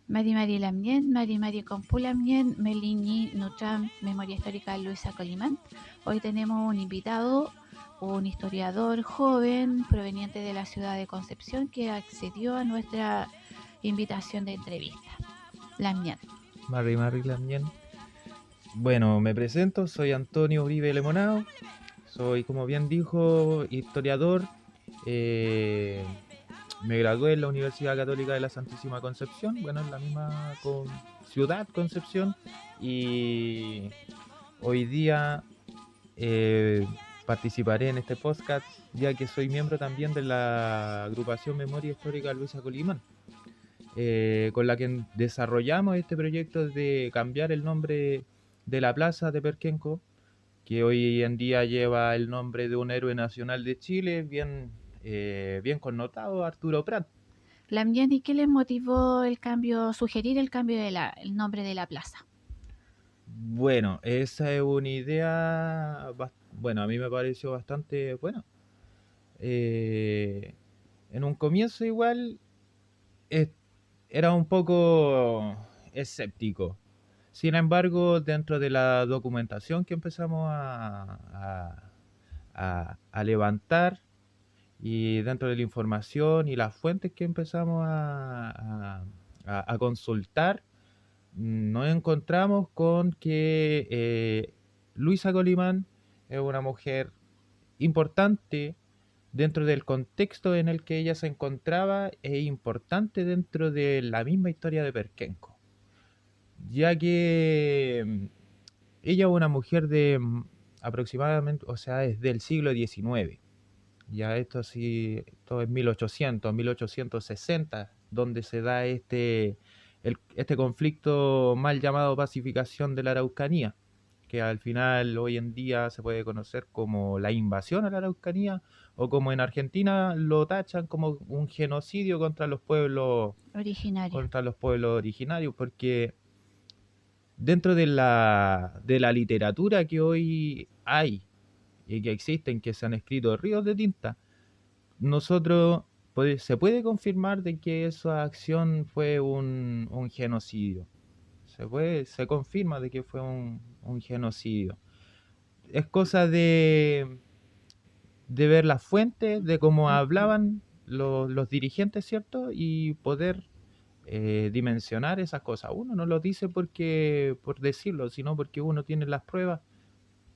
Mari Mari Lamien, Mari Mari Compulamien, Melini Nutram, Memoria Histórica Luisa Colimán. Hoy tenemos un invitado, un historiador joven proveniente de la ciudad de Concepción que accedió a nuestra invitación de entrevista. Lamien. Mari Lamien. Bueno, me presento, soy Antonio Uribe Lemonao, soy, como bien dijo, historiador. eh, Me gradué en la Universidad Católica de la Santísima Concepción, bueno, en la misma ciudad Concepción, y hoy día eh, participaré en este podcast, ya que soy miembro también de la agrupación Memoria Histórica Luisa Colimán, con la que desarrollamos este proyecto de cambiar el nombre de la plaza de Perquenco, que hoy en día lleva el nombre de un héroe nacional de Chile, bien connotado, Arturo Prat. Lamien, ¿y qué les motivó sugerir el cambio el nombre de la plaza? Bueno, esa es una idea, bueno, a mí me pareció bastante buena. Eh, en un comienzo igual eh, era un poco escéptico. Sin embargo, dentro de la documentación que empezamos a levantar y dentro de la información y las fuentes que empezamos a consultar, nos encontramos con que Luisa Colimán es una mujer importante dentro del contexto en el que ella se encontraba e importante dentro de la misma historia de Perquenco, ya que ella es una mujer de aproximadamente, o sea, es del siglo XIX. Ya esto sí, esto es 1800, 1860, donde se da este conflicto mal llamado pacificación de la Araucanía, que al final hoy en día se puede conocer como la invasión a la Araucanía, o como en Argentina lo tachan como un genocidio Originaria. contra los pueblos originarios, porque dentro de la literatura que hoy hay y que existen, que se han escrito ríos de tinta, nosotros se puede confirmar de que esa acción fue un genocidio. Se confirma de que fue un genocidio. Es cosa de ver las fuentes, de cómo hablaban los dirigentes, ¿cierto? Y poder dimensionar esas cosas. Uno no lo dice por decirlo, sino porque uno tiene las pruebas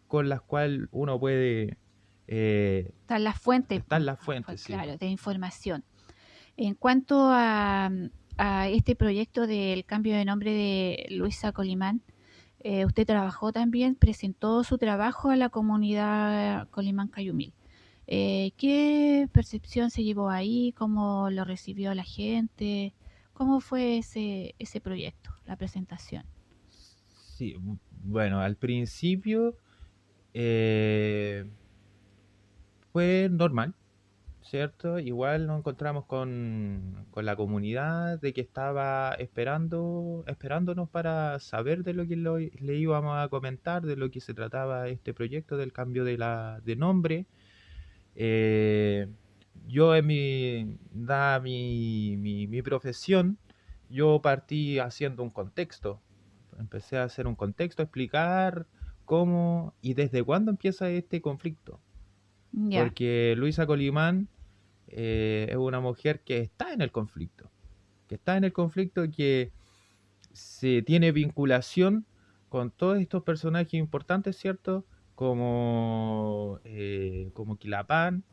con las cuales uno puede Están las fuentes, estar las fuentes, sí. claro, de información. En cuanto a este proyecto del cambio de nombre de Luisa Colimán, usted trabajó también, presentó su trabajo a la comunidad Colimán Cayumil. ¿Qué percepción se llevó ahí? ¿Cómo lo recibió la gente? ¿Cómo fue ese proyecto, la presentación? Sí, bueno, al principio eh, fue normal, ¿cierto? Igual nos encontramos con la comunidad de que estaba esperándonos para saber de lo que le íbamos a comentar, de lo que se trataba este proyecto del cambio de nombre. Eh, yo en mi profesión, yo partí haciendo un contexto. Empecé a hacer un contexto, a explicar cómo y desde cuándo empieza este conflicto. Ya, Porque Luisa Colimán es una mujer que está en el conflicto, que se tiene vinculación con todos estos personajes importantes, ¿cierto? Como Quilapán,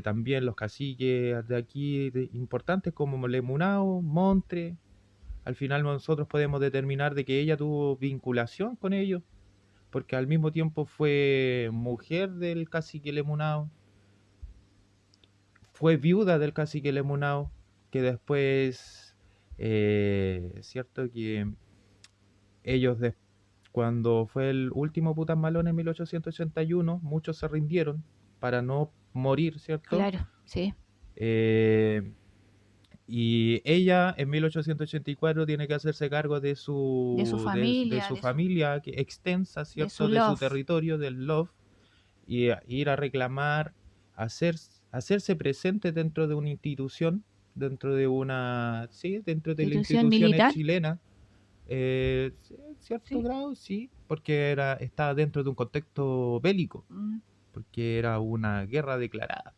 también los caciques de aquí importantes como Lemunao, Montre. Al final nosotros podemos determinar de que ella tuvo vinculación con ellos, porque al mismo tiempo fue mujer del cacique Lemunao, fue viuda del cacique Lemunao, que después, cierto que ellos, cuando fue el último Putan-Malón en 1881, muchos se rindieron para no morir, ¿cierto? claro, sí. Eh, y ella en 1884 tiene que hacerse cargo De su de familia, su familia extensa, de su ¿cierto? De su love. territorio, del Love, y ir a reclamar, hacer, hacerse presente dentro de una institución dentro de una, sí, dentro de las institución instituciones militar, chilenas, sí, en cierto ¿sí? grado, sí, porque estaba dentro de un contexto bélico, Mm, porque era una guerra declarada.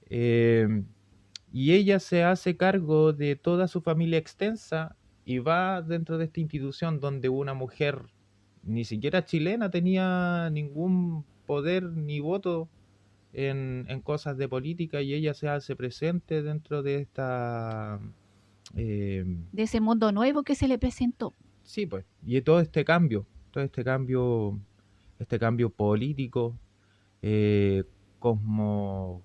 Eh, y ella se hace cargo de toda su familia extensa y va dentro de esta institución donde una mujer ni siquiera chilena tenía ningún poder ni voto en cosas de política, y ella se hace presente dentro de esta... eh, de ese mundo nuevo que se le presentó. sí, pues, y todo este cambio político, cosmo,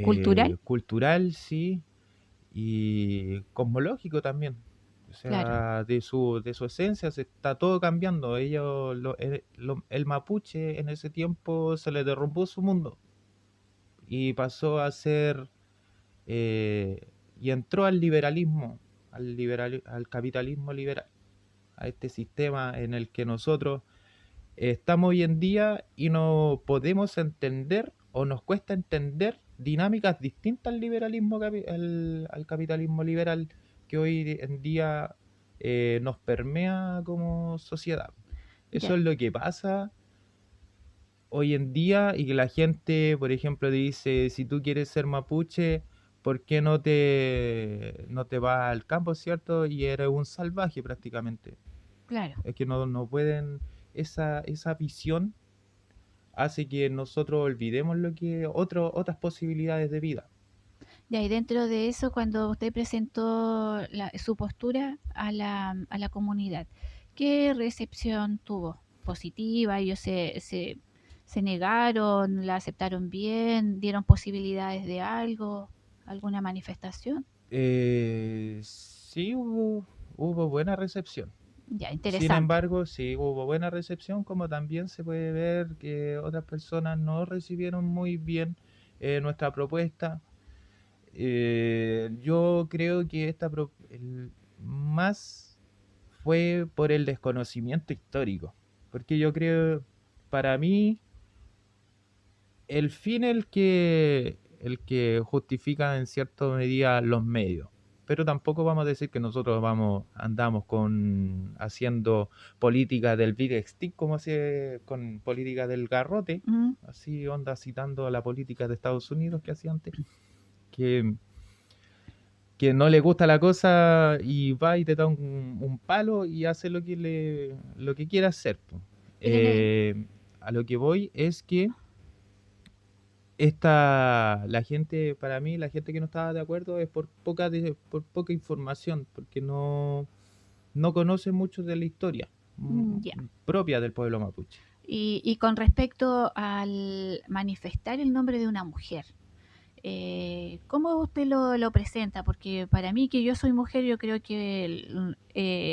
Cultural, cultural, sí, y cosmológico también. O claro. sea, de su esencia se está todo cambiando. El mapuche en ese tiempo se le derrumbó su mundo y pasó a ser, eh, y entró al liberalismo, al capitalismo liberal, a este sistema en el que nosotros estamos hoy en día y no podemos entender o nos cuesta entender dinámicas distintas al al capitalismo liberal que hoy en día nos permea como sociedad. Eso Ya. es lo que pasa hoy en día, y que la gente, por ejemplo, dice, si tú quieres ser mapuche, ¿por qué no te vas al campo, cierto? Y eres un salvaje prácticamente. Claro. Es que no pueden, esa visión hace que nosotros olvidemos otras posibilidades de vida. Ya, y dentro de eso, cuando usted presentó su postura a la comunidad, ¿qué recepción tuvo? ¿Positiva? ¿Ellos se negaron? ¿La aceptaron bien? ¿Dieron posibilidades de algo? ¿Alguna manifestación? Sí, hubo buena recepción. Ya, Sin interesante. embargo, sí hubo buena recepción, como también se puede ver que otras personas no recibieron muy bien nuestra propuesta. Yo creo que más fue por el desconocimiento histórico, porque yo creo, para mí, el fin el que justifica en cierta medida los medios. Pero tampoco vamos a decir que nosotros andamos haciendo política del big stick, como hace con política del garrote, Mm, así onda citando a la política de Estados Unidos que hacía antes, que, que no le gusta la cosa y va y te da un palo y hace lo que quiere hacer, po. tiene, A lo que voy es que para mí, la gente que no estaba de acuerdo es por poca información, porque no conoce mucho de la historia ya. propia del pueblo mapuche. Y con respecto al manifestar el nombre de una mujer, ¿cómo usted lo presenta? Porque para mí, que yo soy mujer, yo creo que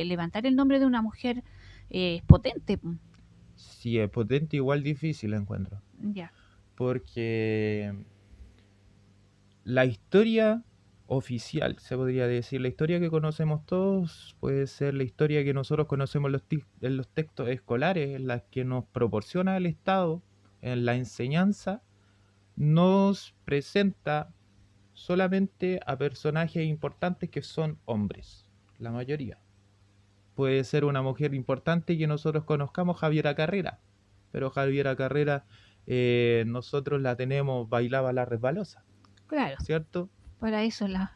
levantar el nombre de una mujer es potente. Si es potente, igual difícil encuentro, Ya. porque la historia oficial, se podría decir, la historia que conocemos todos, puede ser la historia que nosotros conocemos en los textos escolares, en las que nos proporciona el Estado, en la enseñanza, nos presenta solamente a personajes importantes que son hombres, la mayoría. Puede ser una mujer importante que nosotros conozcamos, Javiera Carrera, pero Javiera Carrera, nosotros la tenemos, bailaba la resbalosa, Claro, ¿cierto? para eso la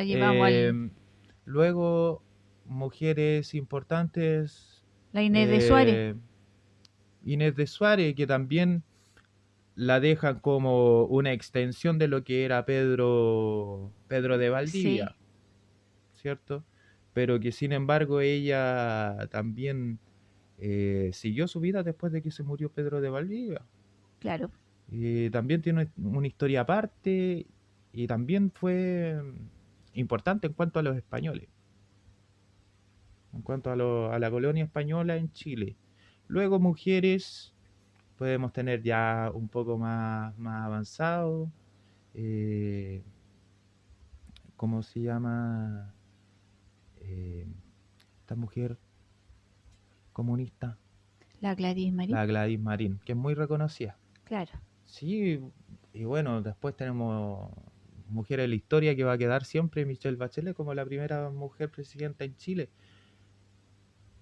llevamos Eh, Luego, mujeres importantes, la Inés de Suárez. eh, Inés de Suárez, que también la dejan como una extensión de lo que era Pedro de Sí, Valdivia, ¿cierto? Pero que sin embargo ella también siguió su vida después de que se murió Pedro de Valdivia. claro. También tiene una historia aparte, y también fue importante en cuanto a los españoles, en cuanto a la colonia española en Chile. Luego, mujeres podemos tener ya un poco más avanzado. eh, ¿Cómo se llama eh, esta mujer comunista? La Gladys Marín. La Gladys Marín, que es muy reconocida. Claro. Sí, y bueno, después tenemos mujer en la historia que va a quedar siempre Michelle Bachelet como la primera mujer presidenta en Chile.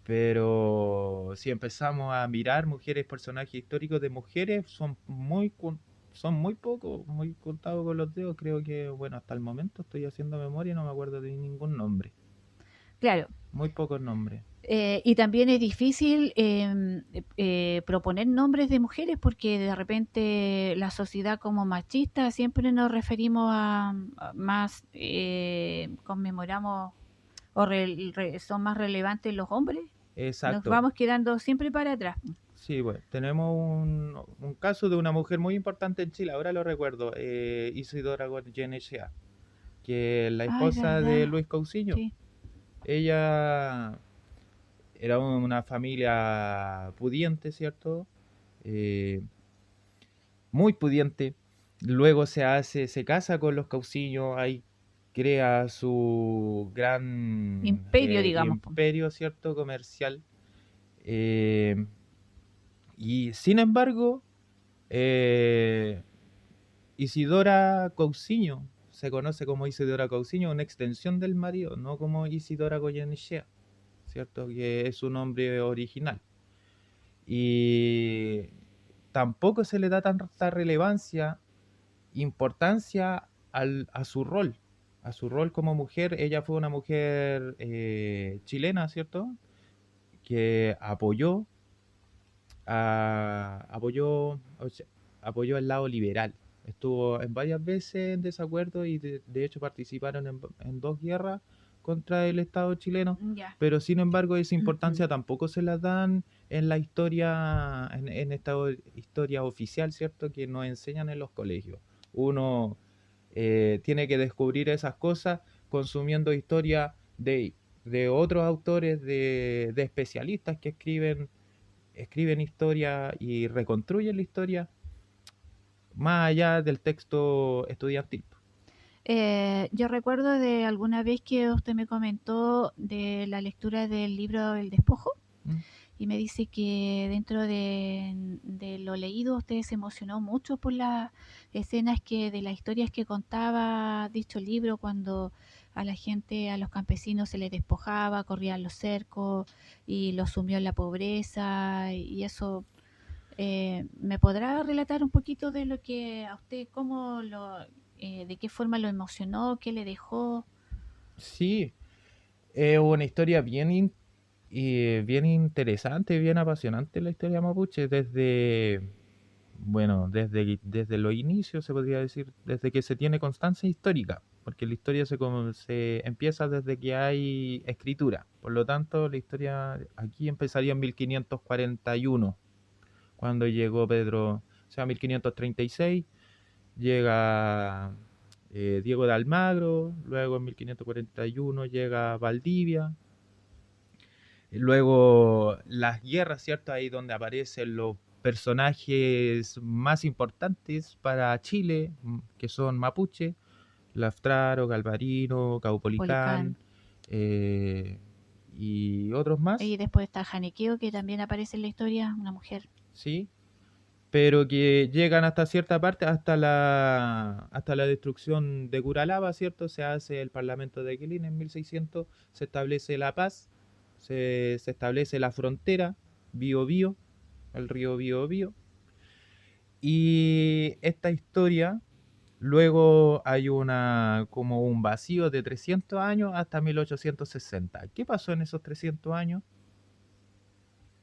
Pero si empezamos a mirar mujeres, personajes históricos de mujeres, son muy pocos, muy contados con los dedos. Creo que, bueno, hasta el momento estoy haciendo memoria y no me acuerdo de ningún nombre. Claro. Muy pocos nombres. Y también es difícil proponer nombres de mujeres porque de repente la sociedad como machista siempre nos referimos a más, conmemoramos son más relevantes los hombres, nos Exacto. vamos quedando siempre para atrás. Sí, bueno, tenemos un caso de una mujer muy importante en Chile, ahora lo recuerdo, Isidora Goyenechea, que es la Ah, es esposa de verdad, Luis Cousiño. sí. Ella era una familia pudiente, ¿cierto? Eh, Muy pudiente. Luego se casa con los Cousiño, ahí crea su gran Imperio, digamos. Po. imperio, ¿cierto? Comercial. Eh, y sin embargo, eh, Isidora Cousiño, se conoce como Isidora Cousiño, una extensión del marido, no como Isidora Goyenechea, ¿cierto? Que es su nombre original. Y tampoco se le da tanta relevancia, importancia a su rol como mujer. Ella fue una mujer chilena, ¿cierto? Que o sea, apoyó el lado liberal. Estuvo en varias veces en desacuerdo y de hecho participaron en dos guerras contra el Estado chileno, Ya. pero sin embargo esa importancia tampoco se la dan en la historia, en esta historia oficial, ¿cierto? Que nos enseñan en los colegios. Uno tiene que descubrir esas cosas consumiendo historia de otros autores, de especialistas que escriben historia y reconstruyen la historia más allá del texto estudiantil. Yo recuerdo de alguna vez que usted me comentó de la lectura del libro El Despojo ¿Mm? y me dice que dentro de lo leído usted se emocionó mucho por las escenas de las historias que contaba dicho libro cuando a la gente, a los campesinos se les despojaba, corrían los cercos y los sumió en la pobreza y eso. ¿Me podrá relatar un poquito de lo que a usted, de qué forma lo emocionó, qué le dejó? Sí, es una historia bien interesante, bien apasionante la historia mapuche bueno, desde los inicios se podría decir, desde que se tiene constancia histórica, porque la historia se empieza desde que hay escritura. Por lo tanto, la historia aquí empezaría en 1541, cuando llegó Pedro, o sea, 1536, llega Diego de Almagro, luego en 1541 llega Valdivia, y luego las guerras, ¿cierto? Ahí donde aparecen los personajes más importantes para Chile, que son Mapuche, Laftraro, Galvarino, Policán. Caupolicán, eh, y otros más, Y después está Janiqueo, que también aparece en la historia, una mujer. ¿sí? Pero que llegan hasta cierta parte, hasta la destrucción de Curalaba, ¿cierto? Se hace el Parlamento de Aquilín en 1600, se establece la paz, se establece la frontera, Biobío, el río Biobío, y esta historia, luego hay como un vacío de 300 años hasta 1860. ¿Qué pasó en esos 300 años?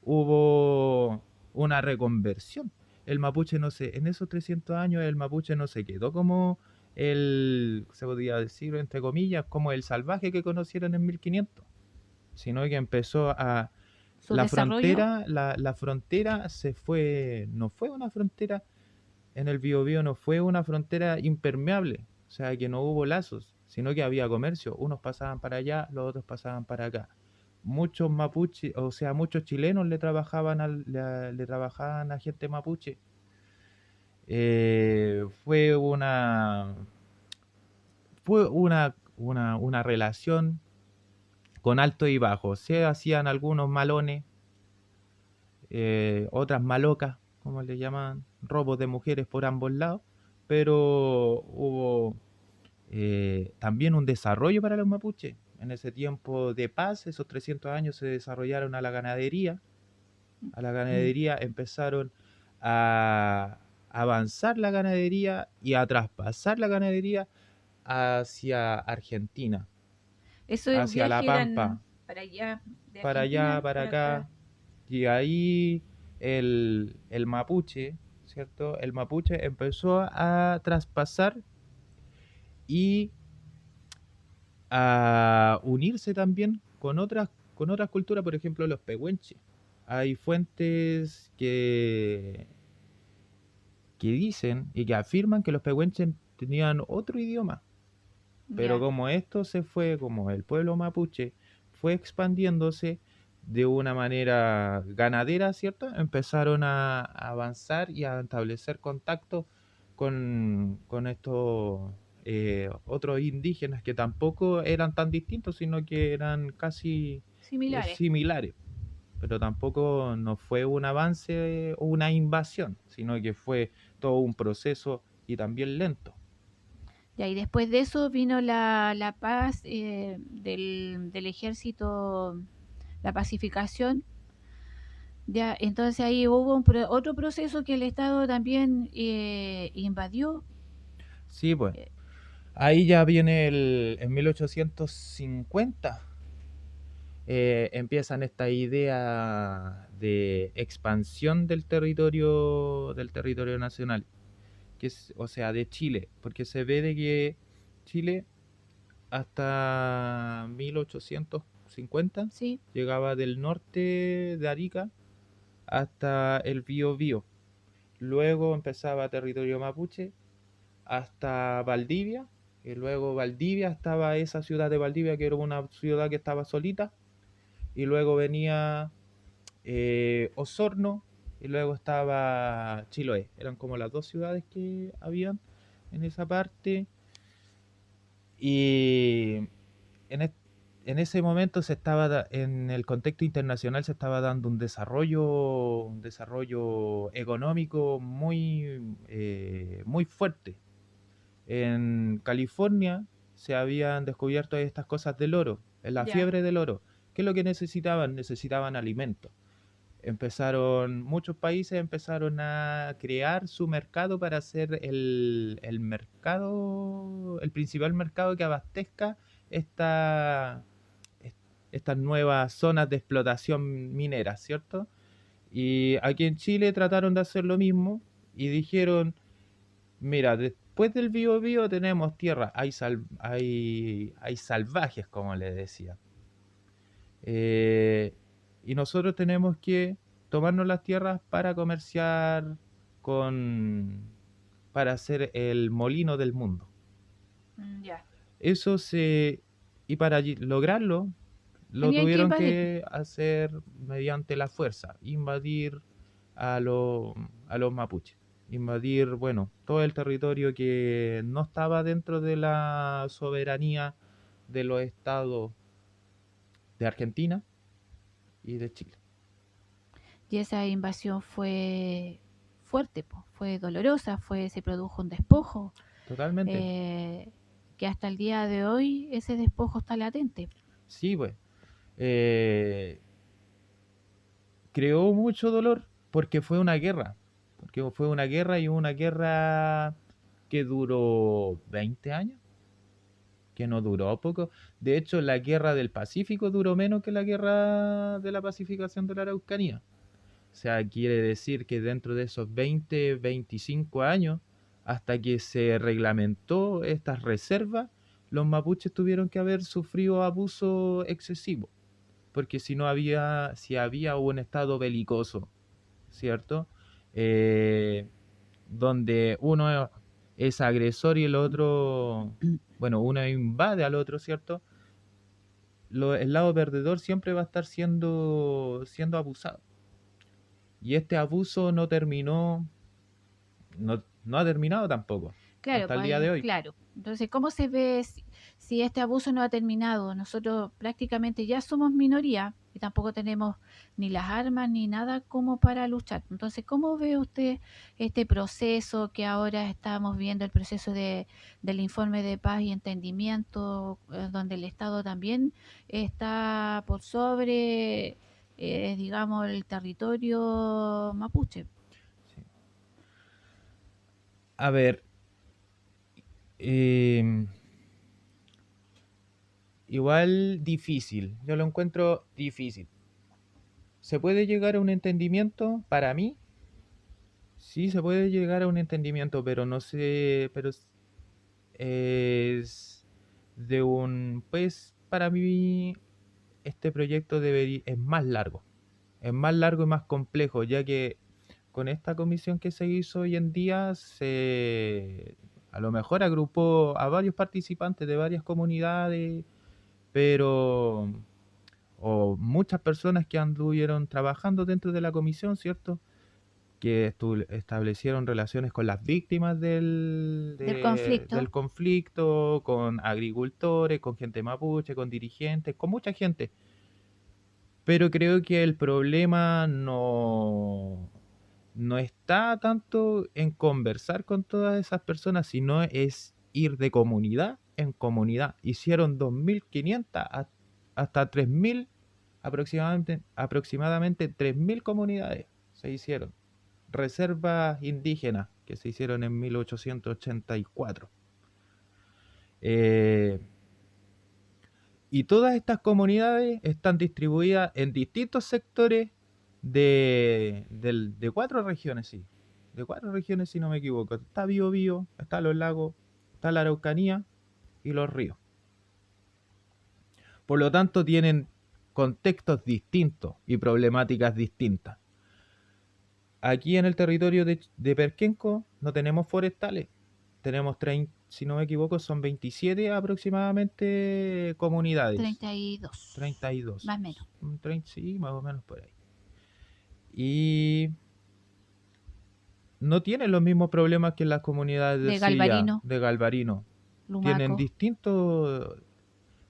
Hubo una reconversión. El mapuche en esos 300 años el mapuche no se quedó como se podría decir entre comillas, como el salvaje que conocieron en 1500, sino que empezó Su desarrollo, la frontera no fue una frontera en el Biobío, no fue una frontera impermeable, o sea que no hubo lazos, sino que había comercio, unos pasaban para allá, los otros pasaban para acá. Muchos mapuches, o sea, muchos chilenos le trabajaban a gente mapuche. Eh, fue una, fue una relación con alto y bajo. Se hacían algunos malones, otras malocas, como le llaman, robos de mujeres por ambos lados, pero también un desarrollo para los mapuches. En ese tiempo de paz, esos 300 años se desarrollaron a la ganadería. A la ganadería empezaron a avanzar la ganadería y a traspasar la ganadería hacia Argentina, Esos hacia La viajes Pampa, eran para allá, de para allá, Argentina para para acá. acá. Y ahí el mapuche, ¿cierto? El mapuche empezó a traspasar y a unirse también con otras culturas, por ejemplo, los pehuenches. Hay fuentes que dicen y que afirman que los pehuenches tenían otro idioma, pero Ya. como esto se fue, como el pueblo mapuche fue expandiéndose de una manera ganadera, ¿cierto? Empezaron a avanzar y a establecer contacto con estos otros indígenas que tampoco eran tan distintos, sino que eran casi Similares. similares. Pero tampoco no fue un avance o una invasión, sino que fue todo un proceso y también lento. Ya, y después de eso vino la paz del ejército, la pacificación. Ya, entonces ahí hubo otro proceso que el Estado también invadió. Sí, pues. eh, Ahí ya viene en 1850, empiezan esta idea de expansión del territorio nacional, que es, o sea, de Chile, porque se ve de que Chile hasta 1850 sí, llegaba del norte de Arica hasta el Biobío. Luego empezaba territorio mapuche hasta Valdivia, y luego Valdivia estaba esa ciudad de Valdivia que era una ciudad que estaba solita, y luego venía Osorno, y luego estaba Chiloé. Eran como las dos ciudades que habían en esa parte, y en, en ese momento en el contexto internacional se estaba dando un desarrollo económico muy fuerte. En California se habían descubierto estas cosas del oro, en la ya. fiebre del oro. ¿Qué es lo que necesitaban? Necesitaban alimento. Muchos países empezaron a crear su mercado para hacer el mercado, el principal mercado que abastezca esta, estas nuevas zonas de explotación minera, ¿cierto? Y aquí en Chile trataron de hacer lo mismo y dijeron, mira, después del Biobío tenemos tierra, hay salvajes, como les decía. Eh, y nosotros tenemos que tomarnos las tierras para comerciar con, para hacer el molino del mundo. Ya. Eso se, y para lograrlo, lo Tenían que tuvieron invadir. que hacer mediante la fuerza, invadir a, lo- a los mapuches, invadir, bueno, todo el territorio que no estaba dentro de la soberanía de los estados de Argentina y de Chile. Y esa invasión fue fuerte, po, fue dolorosa, se produjo un despojo, Totalmente. eh, que hasta el día de hoy ese despojo está latente. Sí, pues. eh, Creó mucho dolor porque fue una guerra. Porque fue una guerra y una guerra que duró 20 años, que no duró poco. De hecho, la guerra del Pacífico duró menos que la guerra de la pacificación de la Araucanía. O sea, quiere decir que dentro de esos 20, 25 años, hasta que se reglamentó estas reservas, los mapuches tuvieron que haber sufrido abuso excesivo, porque si había un estado belicoso, ¿cierto? Eh, donde uno es agresor y el otro, bueno, uno invade al otro, ¿cierto? El lado perdedor siempre va a estar siendo abusado. Y este abuso no ha terminado tampoco, Claro, hasta el día de hoy. claro. Entonces, ¿cómo se ve si este abuso no ha terminado? Nosotros prácticamente ya somos minoría. y tampoco tenemos ni las armas ni nada como para luchar. Entonces, ¿cómo ve usted este proceso que ahora estamos viendo, el proceso del informe de paz y entendimiento, donde el Estado también está por sobre, digamos, el territorio mapuche? Sí. A ver, em, igual difícil, yo lo encuentro difícil. ¿Se puede llegar a un entendimiento? Para mí, sí se puede llegar a un entendimiento, pero no sé, pero es de un, pues para mí este proyecto es más largo. Es más largo y más complejo, ya que con esta comisión que se hizo hoy en día, a lo mejor agrupó a varios participantes de varias comunidades, pero, o muchas personas que anduvieron trabajando dentro de la comisión, ¿cierto? Que establecieron relaciones con las víctimas Del del conflicto. conflicto, con agricultores, con gente mapuche, con dirigentes, con mucha gente. Pero creo que el problema no está tanto en conversar con todas esas personas, sino es ir de comunidad en comunidad. Hicieron 2.500 hasta 3.000, aproximadamente 3.000 comunidades se hicieron. Reservas indígenas que se hicieron en 1884. Eh, y todas estas comunidades están distribuidas en distintos sectores de 4 regiones, sí. De 4 regiones, si no me equivoco. Está Biobío, está los lagos, está la Araucanía y los ríos. Por lo tanto, tienen contextos distintos y problemáticas distintas. Aquí en el territorio de Perquenco no tenemos forestales. Tenemos 30, si no me equivoco, son 27 aproximadamente comunidades. 32, 32. más o menos. 30, sí, más o menos por ahí. Y no tienen los mismos problemas que las comunidades de De Silla, Galvarino, de Galvarino. Tienen Lumaco. distintos,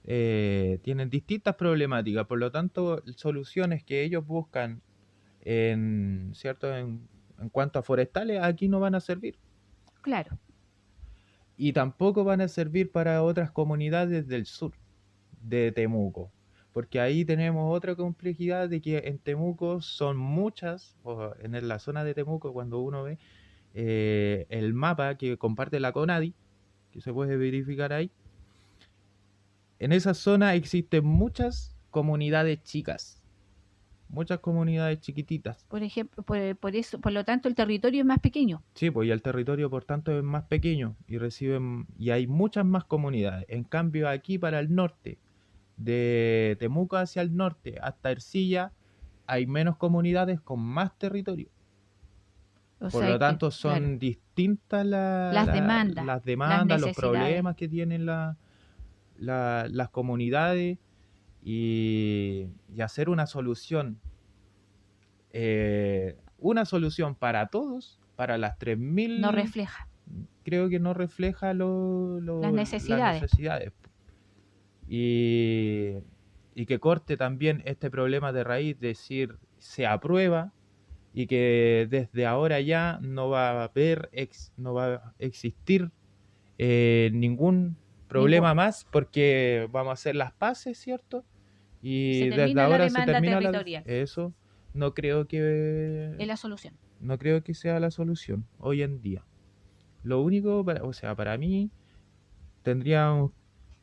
tienen distintas problemáticas. Por lo tanto, soluciones que ellos buscan ¿cierto? En cuanto a forestales, aquí no van a servir. Claro. Y tampoco van a servir para otras comunidades del sur de Temuco. Porque ahí tenemos otra complejidad de que en Temuco son muchas, o en la zona de Temuco, cuando uno ve el mapa que comparte la CONADI, que se puede verificar ahí, en esa zona existen muchas comunidades chiquititas. Por ejemplo, por eso, por lo tanto, el territorio es más pequeño. Sí, pues y el territorio por tanto es más pequeño y hay muchas más comunidades. En cambio aquí para el norte, de Temuco hacia el norte hasta Ercilla, hay menos comunidades con más territorio. O Por sea lo que, tanto claro, son distintas las demandas, las las demandas, los necesidades. problemas que tienen las comunidades y hacer una solución para todos, para las No 3.000, refleja creo que no refleja las las necesidades. necesidades. Y, y que corte también este problema de raíz, decir, se aprueba y que desde ahora ya no va a no va a existir ningún Ningún, problema más porque vamos a hacer las paces, ¿cierto? y se Y desde termina la ahora se demanda termina territorial. eso. No creo Es la solución. no creo que sea la solución hoy en día. Lo único, o sea, para mí tendría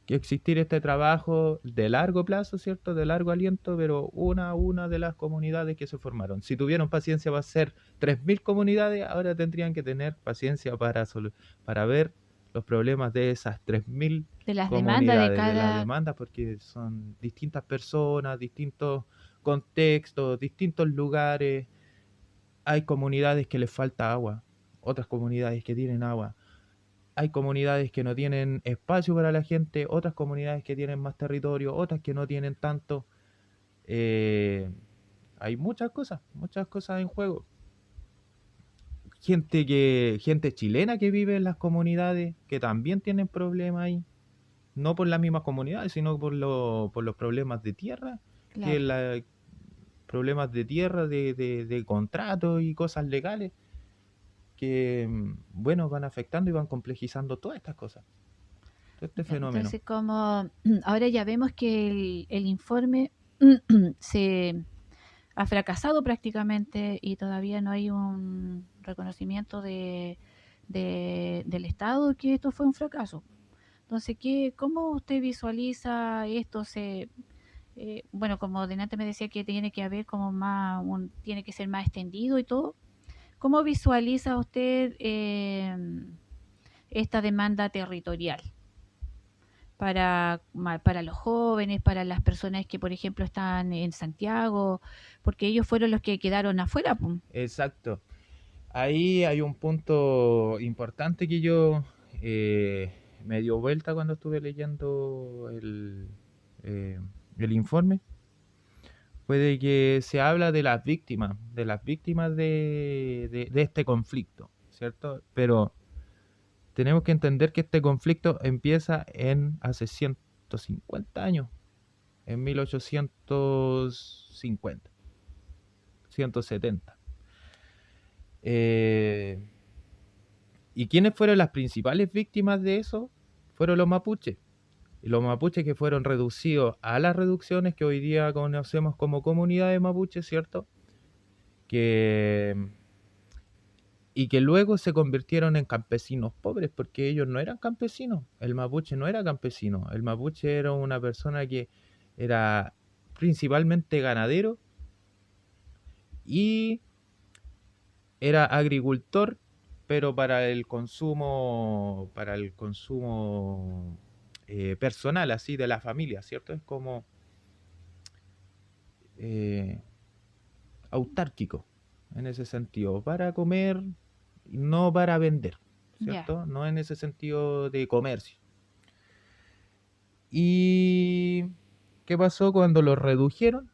que existir este trabajo de largo plazo, ¿cierto? De largo aliento, pero una a una de las comunidades que se formaron. Si tuvieron paciencia para hacer 3.000 comunidades, ahora tendrían que tener paciencia para ver los problemas de esas 3.000 De las demandas de comunidades, de la cada. demanda, porque son distintas personas, distintos contextos, distintos lugares. Hay comunidades que les falta agua, otras comunidades que tienen agua. Hay comunidades que no tienen espacio para la gente, otras comunidades que tienen más territorio, otras que no tienen tanto. Eh, hay muchas cosas en juego. Gente chilena que vive en las comunidades, que también tienen problemas ahí. No por las mismas comunidades, sino por los problemas de tierra Claro. problemas de tierra, de contratos y cosas legales que, bueno, van afectando y van complejizando todas estas cosas, todo este Ya, fenómeno. entonces, como ahora ya vemos que el informe se ha fracasado prácticamente y todavía no hay un reconocimiento del Estado que esto fue un fracaso. Entonces, ¿cómo usted visualiza esto? Bueno, como delante me decía que tiene que haber como tiene que ser más extendido y todo. ¿Cómo visualiza usted esta demanda territorial para los jóvenes, para las personas que, por ejemplo, están en Santiago, porque ellos fueron los que quedaron afuera, pum? Exacto. Ahí hay un punto importante que yo me dio vuelta cuando estuve leyendo eh, el informe. Fue de que se habla de las víctimas de este conflicto, ¿cierto? Pero tenemos que entender que este conflicto empieza en hace 150 años, en 1850, 170. Eh, ¿Y quiénes fueron las principales víctimas de eso? Fueron los mapuches. Y los mapuches que fueron reducidos a las reducciones que hoy día conocemos como comunidades mapuches, ¿cierto? Que, y que luego se convirtieron en campesinos pobres, porque ellos no eran campesinos. El mapuche no era campesino. El mapuche era una persona que era principalmente ganadero y era agricultor, pero para el consumo personal, así, de la familia, ¿cierto? Es como eh, autárquico en ese sentido, para comer, no para vender, Ya. ¿cierto? No en ese sentido de comercio. ¿Y qué pasó cuando los redujeron?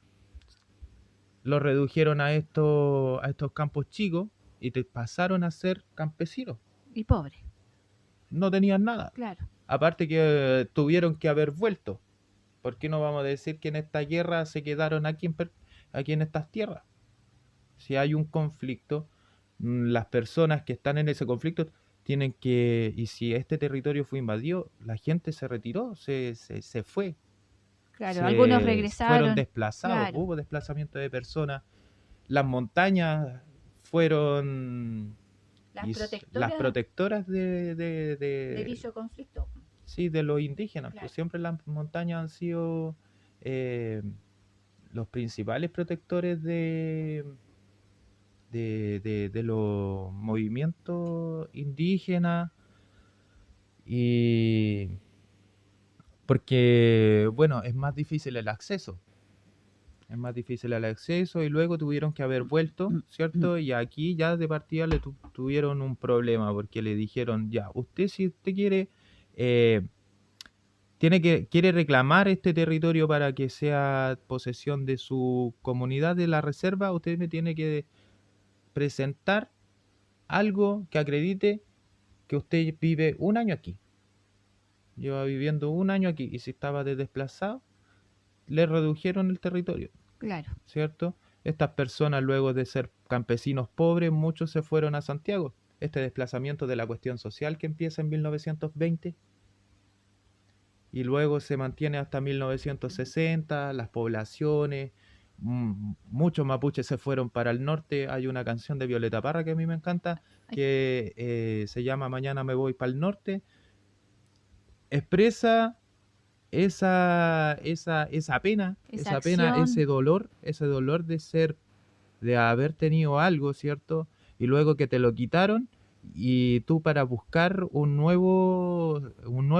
Los redujeron a estos campos chicos y te pasaron a ser campesinos. Y pobre, No tenían nada. claro. Aparte que tuvieron que haber vuelto. ¿Por qué no vamos a decir que en esta guerra se quedaron aquí en estas tierras? Si hay un conflicto, las personas que están en ese conflicto tienen que, y si este territorio fue invadido, la gente se retiró, se fue, Claro, algunos se fueron regresaron, desplazados, claro. hubo desplazamiento de personas, las montañas fueron Las las protectoras protectoras de dicho conflicto, sí, de los indígenas, pues claro. siempre las montañas han sido eh, los principales protectores de los movimientos indígenas y porque, bueno, es más difícil el acceso. Es más difícil el acceso y luego tuvieron que haber vuelto, ¿cierto? Y aquí ya de partida tuvieron un problema porque le dijeron, ya, usted si usted quiere, eh, quiere reclamar este territorio para que sea posesión de su comunidad de la reserva, usted me tiene que presentar algo que acredite que usted vive un año aquí. Lleva viviendo un año aquí y si estaba de desplazado, le redujeron el territorio, Claro, ¿cierto? Estas personas, luego de ser campesinos pobres, muchos se fueron a Santiago. Este desplazamiento de la cuestión social que empieza en 1920 y luego se mantiene hasta 1960, las poblaciones, muchos mapuches se fueron para el norte. Hay una canción de Violeta Parra que a mí me encanta, ay, que se llama Mañana me voy para el norte. Expresa esa esa pena, acción, ese dolor de ser, de haber tenido algo, ¿cierto? Y luego que te lo quitaron y tú para buscar un nuevo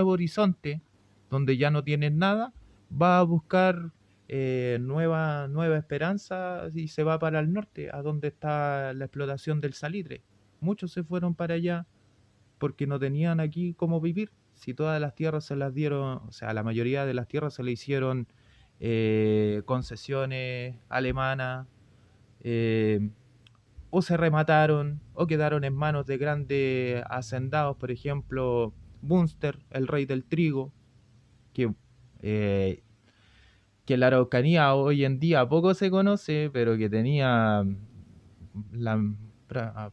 horizonte donde ya no tienes nada, vas a buscar nueva esperanza y se va para el norte, a donde está la explotación del salitre. Muchos se fueron para allá porque no tenían aquí cómo vivir. Si todas las tierras se las dieron, o sea, la mayoría de las tierras se le hicieron concesiones alemanas, eh, o se remataron, o quedaron en manos de grandes hacendados, por ejemplo, Munster, el rey del trigo, que, eh, que la Araucanía hoy en día poco se conoce, pero que tenía la, pra-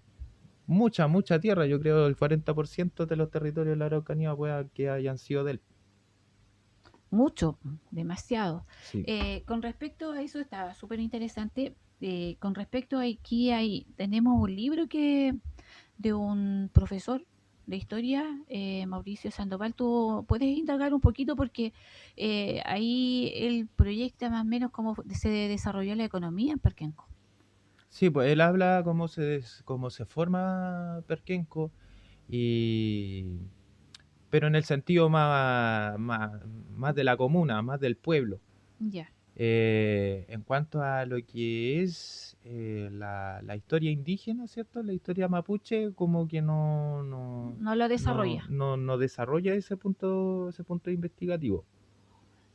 mucha tierra. Yo creo el 40% de los territorios de la Araucanía pueda que hayan sido de él. Mucho, demasiado. Sí. Con respecto a eso, está súper interesante. Con respecto a aquí, tenemos un libro de un profesor de historia, Mauricio Sandoval. Tú puedes indagar un poquito porque ahí él proyecta más o menos cómo se desarrolló la economía en Perquenco. Sí, pues él habla cómo se forma Perquenco, y, pero en el sentido más de la comuna, más del pueblo. Ya, En cuanto a lo que es la historia indígena, ¿cierto? La historia mapuche, como que no lo desarrolla. no desarrolla ese punto investigativo.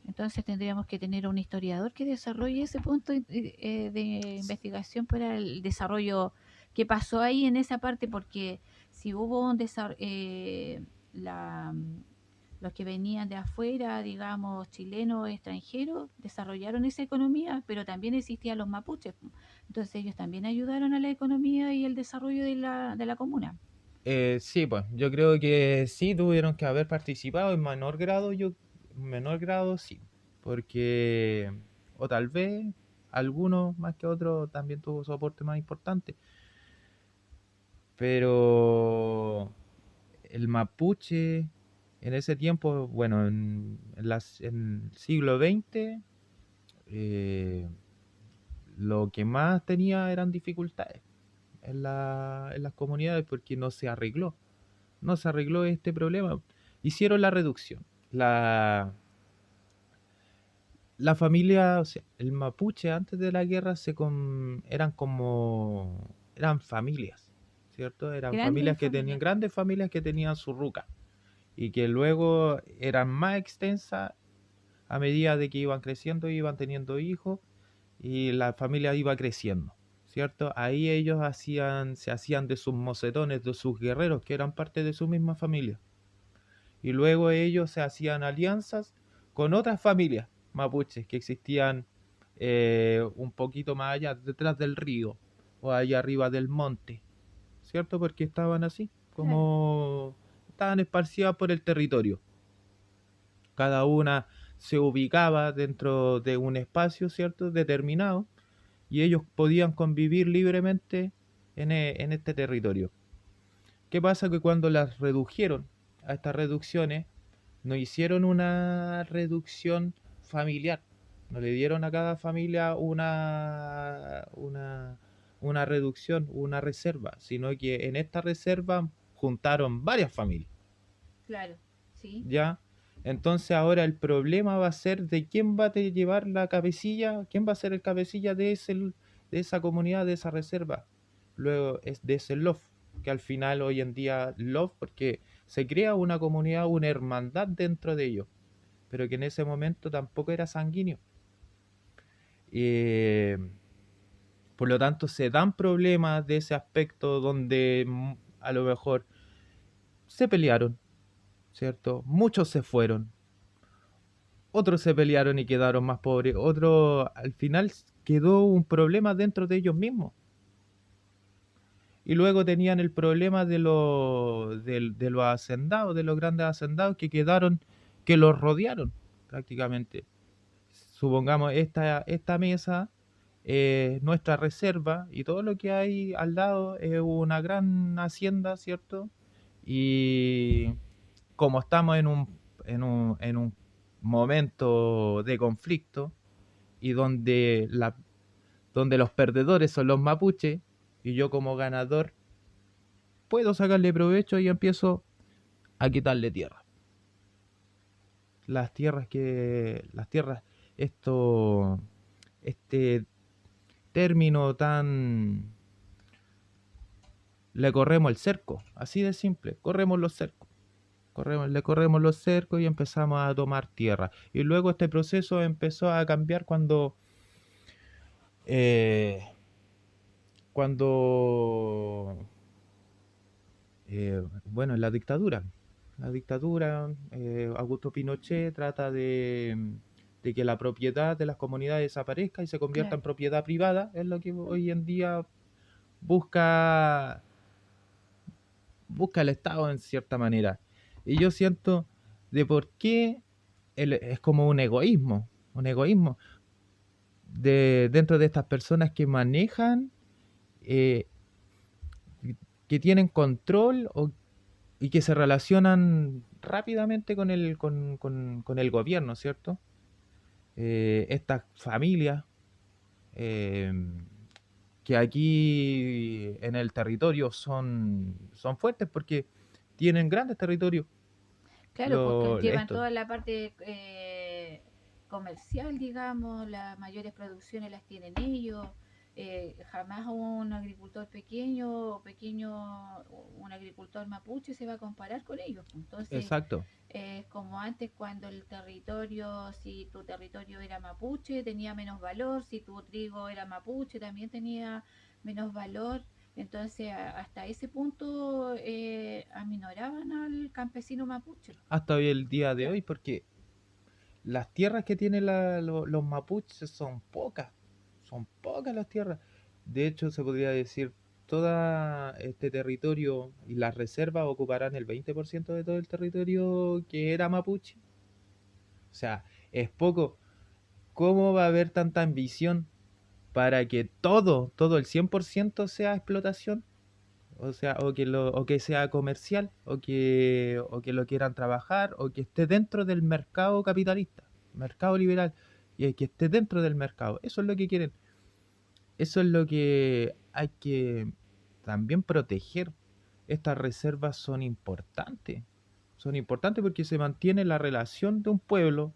Entonces tendríamos que tener un historiador que desarrolle ese punto de investigación para el desarrollo que pasó ahí en esa parte, porque si hubo un desarrollo, los que venían de afuera, digamos, chilenos, extranjeros, desarrollaron esa economía, pero también existían los mapuches. Entonces ellos también ayudaron a la economía y el desarrollo de la comuna. Sí, pues yo creo que sí tuvieron que haber participado en menor grado sí, porque, o tal vez algunos más que otros también tuvo su aporte más importante, pero el mapuche en ese tiempo, bueno, en el siglo XX, eh, lo que más tenía eran dificultades en las comunidades porque no se arregló este problema. Hicieron la reducción. La familia, o sea, el mapuche antes de la guerra eran familias, ¿cierto? Eran Grandes familias que tenían, familias. grandes familias que tenían su ruca y que luego eran más extensas a medida de que iban creciendo, iban teniendo hijos y la familia iba creciendo, ¿cierto? Ahí ellos se hacían de sus mocetones, de sus guerreros, que eran parte de su misma familia. Y luego ellos se hacían alianzas con otras familias mapuches que existían un poquito más allá, detrás del río o allá arriba del monte, ¿cierto? Porque estaban así, Claro. como estaban esparcidas por el territorio. Cada una se ubicaba dentro de un espacio, ¿cierto? Determinado, y ellos podían convivir libremente en este territorio. ¿Qué pasa? Que cuando las redujeron a estas reducciones, no hicieron una reducción familiar, no le dieron a cada familia una reducción, una reserva, sino que en esta reserva juntaron varias familias, Claro, sí. ¿ya? Entonces ahora el problema va a ser de quién va a llevar la cabecilla, quién va a ser el cabecilla de esa comunidad, de esa reserva. Luego es de ese LOF, que al final hoy en día LOF, porque se crea una comunidad, una hermandad dentro de ellos, pero que en ese momento tampoco era sanguíneo. Eh, por lo tanto, se dan problemas de ese aspecto donde a lo mejor se pelearon, ¿cierto? Muchos se fueron, otros se pelearon y quedaron más pobres, otros al final quedó un problema dentro de ellos mismos. Y luego tenían el problema de los hacendados, de los grandes hacendados que quedaron, que los rodearon prácticamente. Supongamos esta mesa, nuestra reserva y todo lo que hay al lado es una gran hacienda, ¿cierto? Y como estamos en un momento de conflicto y donde los perdedores son los mapuches y yo como ganador puedo sacarle provecho y empiezo a quitarle tierra. Las tierras, esto, este término tan, le corremos el cerco, así de simple, corremos los cercos. Le corremos los cercos y empezamos a tomar tierra. Y luego este proceso empezó a cambiar eh, cuando bueno, en la dictadura. La dictadura, Augusto Pinochet trata de que la propiedad de las comunidades desaparezca y se convierta en claro, propiedad privada, es lo que hoy en día busca, busca el Estado en cierta manera. Y yo siento de por qué es como un egoísmo dentro de estas personas que manejan, eh, que tienen control y que se relacionan rápidamente con el gobierno, ¿cierto? Estas familias eh, que aquí en el territorio son fuertes porque tienen grandes territorios. claro, porque llevan Esto, toda la parte comercial, digamos, las mayores producciones las tienen ellos. Jamás un agricultor pequeño, un agricultor mapuche se va a comparar con ellos. Entonces, exacto. como antes cuando el territorio, si tu territorio era mapuche, tenía menos valor, si tu trigo era mapuche, también tenía menos valor. Entonces, hasta ese punto aminoraban al campesino mapuche. Hasta hoy el día de Claro, hoy, porque las tierras que tienen los mapuches son pocas las tierras. De hecho, se podría decir, todo este territorio y las reservas ocuparán el 20% de todo el territorio que era mapuche. O sea, es poco. ¿Cómo va a haber tanta ambición para que todo el 100% sea explotación? O sea, o que sea comercial, o que lo quieran trabajar, o que esté dentro del mercado capitalista, mercado liberal, y que esté dentro del mercado. Eso es lo que quieren. Eso es lo que hay que también proteger. Estas reservas son importantes. Son importantes porque se mantiene la relación de un pueblo,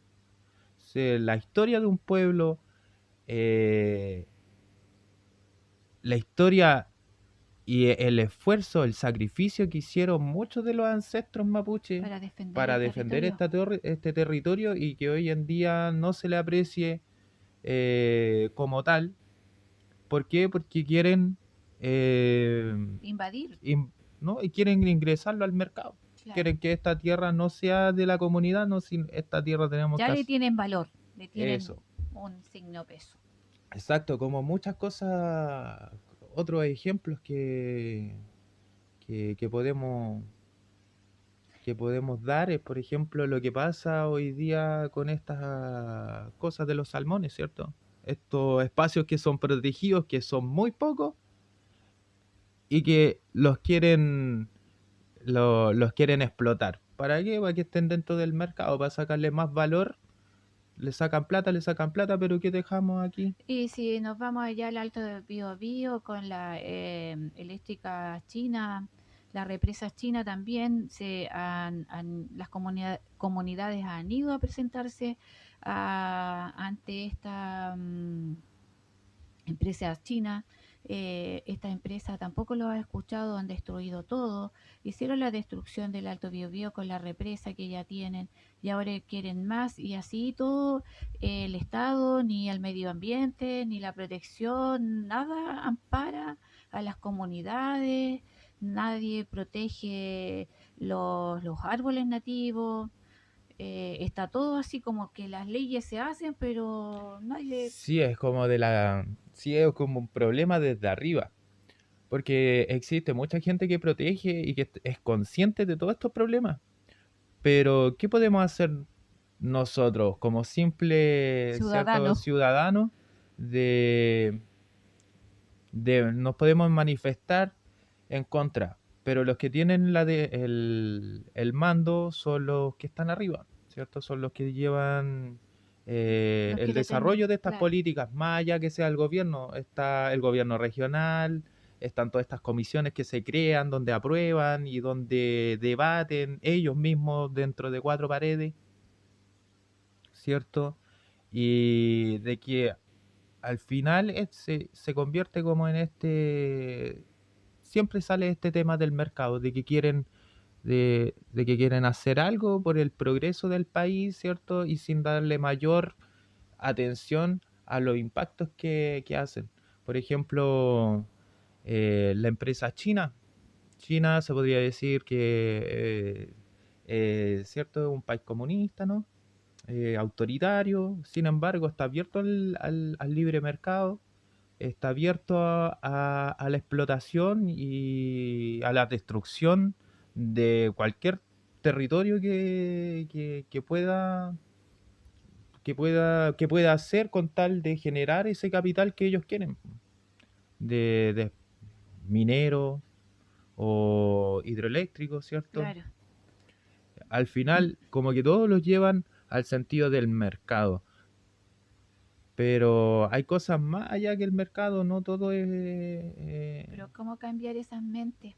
la historia de un pueblo, eh, la historia y el esfuerzo, el sacrificio que hicieron muchos de los ancestros mapuches para defender para el defender territorio. este territorio y que hoy en día no se le aprecie como tal. ¿Por qué? Porque quieren, eh, Invadir, ¿no? Y quieren ingresarlo al mercado. claro. Quieren que esta tierra no sea de la comunidad, no, esta tierra tenemos Ya que le hacer tienen valor, le tienen eso. un signo peso. Exacto, como muchas cosas, otros ejemplos que podemos dar es, por ejemplo, lo que pasa hoy día con estas cosas de los salmones, ¿cierto? Estos espacios que son protegidos, que son muy pocos y que los quieren explotar. ¿Para qué? Para que estén dentro del mercado, para sacarle más valor. Le sacan plata, pero ¿qué dejamos aquí? Y si nos vamos allá al Alto de Biobío con la eléctrica china, las represas chinas también, las comunidades han ido a presentarse ante esta empresas chinas. Esta empresa tampoco lo ha escuchado, han destruido todo, hicieron la destrucción del Alto Biobío con la represa que ya tienen y ahora quieren más y así todo. El Estado, ni el medio ambiente, ni la protección, nada ampara a las comunidades, nadie protege los árboles nativos. Está todo así como que las leyes se hacen, pero nadie. Sí, es como sí, es como un problema desde arriba. Porque existe mucha gente que protege y que es consciente de todos estos problemas. Pero, ¿qué podemos hacer nosotros como simples, ciertos Ciudadano, ciudadanos de, nos podemos manifestar en contra? Pero los que tienen el mando son los que están arriba, ¿cierto? Son los que llevan los que el determinan, desarrollo de estas claro. políticas, más allá que sea el gobierno. Está el gobierno regional, están todas estas comisiones que se crean, donde aprueban y donde debaten ellos mismos dentro de cuatro paredes, ¿cierto? Y de que al final se convierte como en siempre sale este tema del mercado, de que quieren hacer algo por el progreso del país, ¿cierto? Y sin darle mayor atención a los impactos que hacen. Por ejemplo, la empresa china. China se podría decir que, ¿cierto? Un país comunista, ¿no? autoritario. Sin embargo, está abierto al libre mercado, está abierto a la explotación y a la destrucción de cualquier territorio que pueda hacer con tal de generar ese capital que ellos quieren, de minero o hidroeléctrico, ¿cierto? Claro. Al final, como que todos los llevan al sentido del mercado. Pero hay cosas más allá que el mercado, no todo es... Pero ¿cómo cambiar esas mentes?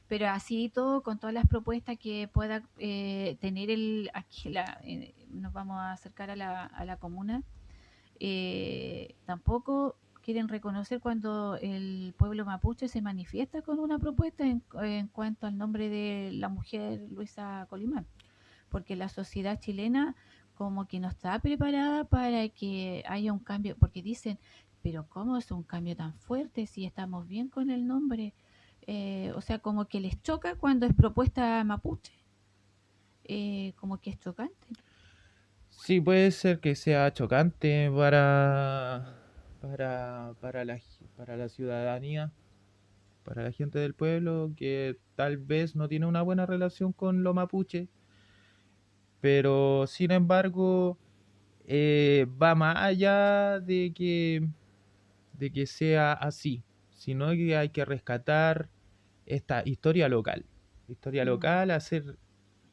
Pero así todo, con todas las propuestas que pueda tener aquí nos vamos a acercar a la comuna, tampoco quieren reconocer cuando el pueblo mapuche se manifiesta con una propuesta en cuanto al nombre de la mujer Luisa Colimán, porque la sociedad chilena como que no está preparada para que haya un cambio, porque dicen, pero ¿cómo es un cambio tan fuerte si estamos bien con el nombre? O sea, como que les choca cuando es propuesta mapuche, como que es chocante. Sí, puede ser que sea chocante para la ciudadanía, para la gente del pueblo, que tal vez no tiene una buena relación con lo mapuche, pero sin embargo va más allá de que sea así, sino que hay que rescatar esta historia Mm. local, hacer.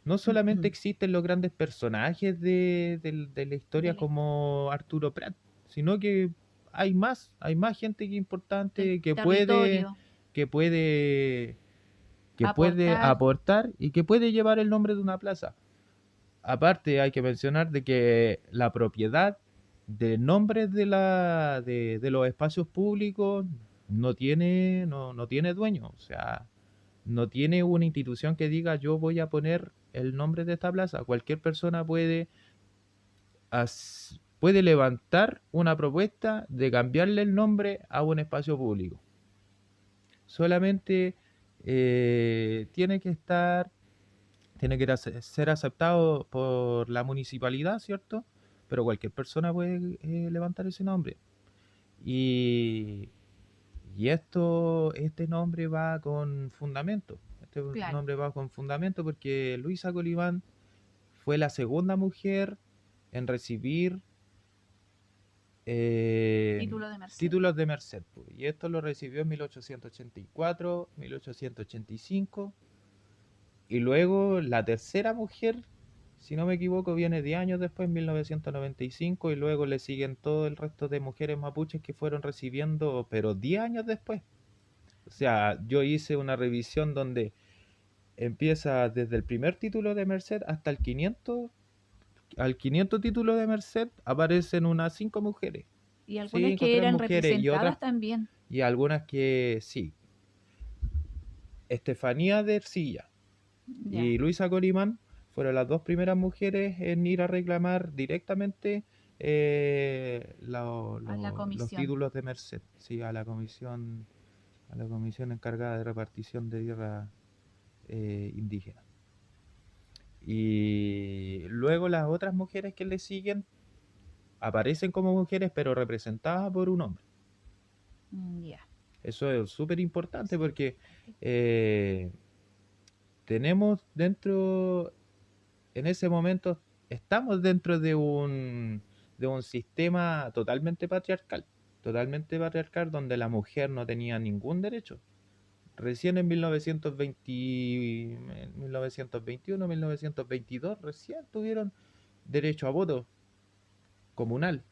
No solamente existen los grandes personajes de la historia Del, como Arturo Prat, sino que hay más gente que del importante que puede, territorio, que puede, que puede aportar, aportar y que puede llevar el nombre de una plaza. Aparte, hay que mencionar de que la propiedad de nombres de los espacios públicos no tiene dueño. O sea, no tiene una institución que diga yo voy a poner el nombre de esta plaza. Cualquier persona puede levantar una propuesta de cambiarle el nombre a un espacio público. Solamente tiene que ser aceptado por la municipalidad, ¿cierto? Pero cualquier persona puede levantar ese nombre. Y, este nombre va con fundamento. Este claro, nombre va con fundamento porque Luisa Colibán fue la segunda mujer en recibir eh, título de Merced. títulos de Merced, pues. Y esto lo recibió en 1884, 1885. Y luego la tercera mujer, si no me equivoco, viene 10 años después, en 1995. Y luego le siguen todo el resto de mujeres mapuches que fueron recibiendo, pero 10 años después. O sea, yo hice una revisión donde empieza desde el primer título de Merced hasta el 500. Al 500 título de Merced aparecen unas 5 mujeres. Y Sí, algunas que encontré eran mujeres y otras, representadas también. y algunas que sí. Estefanía de Ercilla Ya, y Luisa Corimán fueron las dos primeras mujeres en ir a reclamar directamente a la los comisión. títulos de Merced, sí, a la comisión encargada de repartición de tierra indígena. Y luego las otras mujeres que le siguen aparecen como mujeres, pero representadas por un hombre. Ya. Eso es súper importante porque eh, tenemos dentro, en ese momento, estamos dentro de un sistema totalmente patriarcal, donde la mujer no tenía ningún derecho. Recién en 1921, 1922, recién tuvieron derecho a voto comunal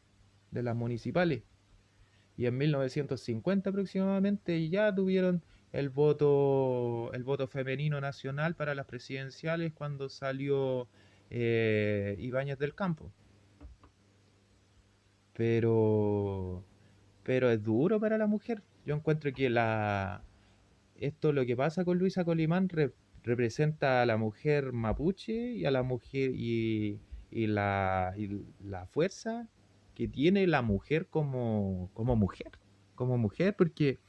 de las municipales. Y en 1950 aproximadamente ya tuvieron el voto femenino nacional para las presidenciales cuando salió Ibáñez del Campo. Pero, pero es duro para la mujer. Yo encuentro que lo que pasa con Luisa Colimán representa a la mujer mapuche y a la mujer y la fuerza que tiene la mujer como mujer, porque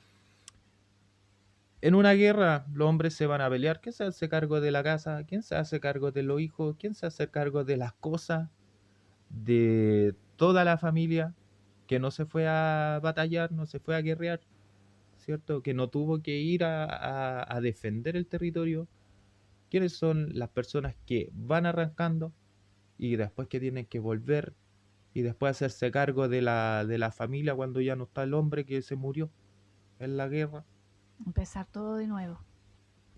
en una guerra los hombres se van a pelear. ¿Quién se hace cargo de la casa? ¿Quién se hace cargo de los hijos? ¿Quién se hace cargo de las cosas? de toda la familia que no se fue a batallar, no se fue a guerrear, ¿cierto? Que no tuvo que ir a defender el territorio. ¿Quiénes son las personas que van arrancando y después que tienen que volver y después hacerse cargo de la familia cuando ya no está el hombre que se murió en la guerra? Empezar todo de nuevo.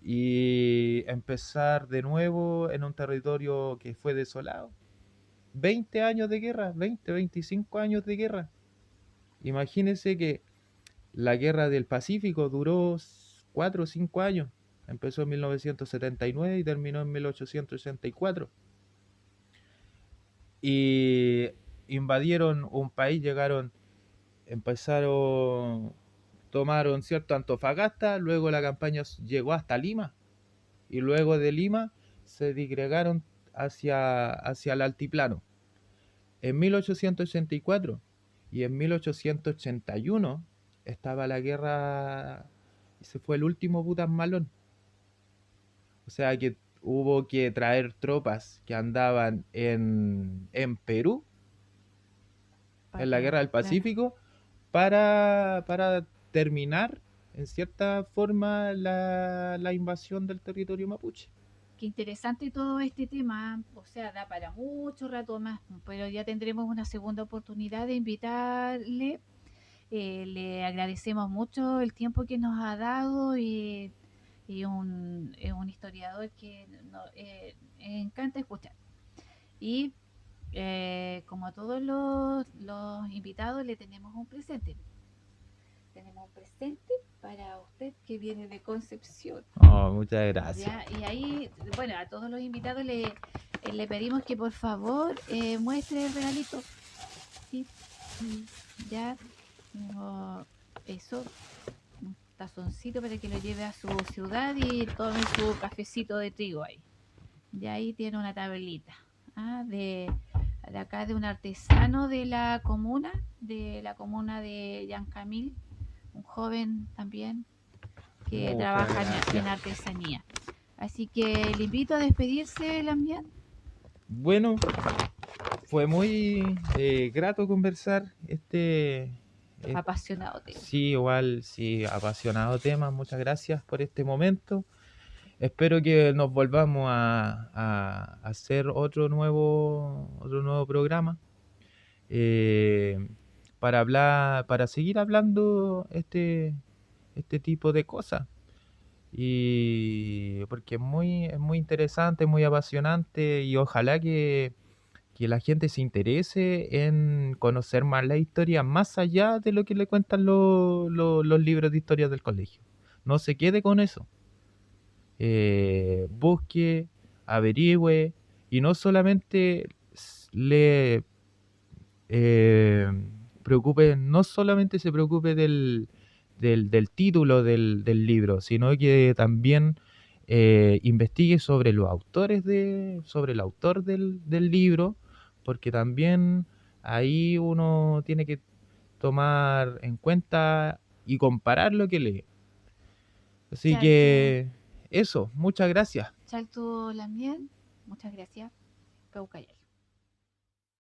Y empezar de nuevo en un territorio que fue desolado. 20 años de guerra, 20, 25 años de guerra. Imagínense que la guerra del Pacífico duró 4 o 5 años. Empezó en 1979 y terminó en 1864. Y invadieron un país, llegaron, empezaron, tomaron cierto Antofagasta, luego la campaña llegó hasta Lima y luego de Lima se disgregaron hacia el altiplano. En 1884 y en 1881 estaba la guerra, ese fue el último Butan Malón. O sea que hubo que traer tropas que andaban en Perú, Para en la guerra acá, del claro. Pacífico, para terminar, en cierta forma, la invasión del territorio mapuche. Qué interesante todo este tema, o sea, da para mucho rato más, pero ya tendremos una segunda oportunidad de invitarle. Le agradecemos mucho el tiempo que nos ha dado y es un historiador que encanta escuchar. Y como a todos los invitados, le tenemos un presente. Tenemos un presente para usted que viene de Concepción. Oh, muchas gracias. ¿Ya? Y ahí, bueno, a todos los invitados le pedimos que por favor muestre el regalito. ¿Sí? Ya, tengo eso, un tazoncito para que lo lleve a su ciudad y tome su cafecito de trigo ahí. Y ahí tiene una tablita de acá de un artesano de la comuna de Yancamil, un joven también que Muchas trabaja gracias. en artesanía. Así que le invito a despedirse, Lamián. Bueno, fue muy grato conversar eh, Apasionado tema. sí, igual, sí, apasionado tema. Muchas gracias por este momento. Espero que nos volvamos a hacer otro nuevo programa eh, para hablar, para seguir hablando este tipo de cosas. Y porque es muy interesante, muy apasionante y ojalá que la gente se interese en conocer más la historia, más allá de lo que le cuentan los libros de historia del colegio. No se quede con eso. Busque, averigüe y no solamente le eh, preocupe, no solamente se preocupe del título del libro, sino que también investigue sobre los autores sobre el autor del libro, porque también ahí uno tiene que tomar en cuenta y comparar lo que lee. Así Chalto, que eso, muchas gracias. Chalto Lamián, muchas gracias. Caucayal.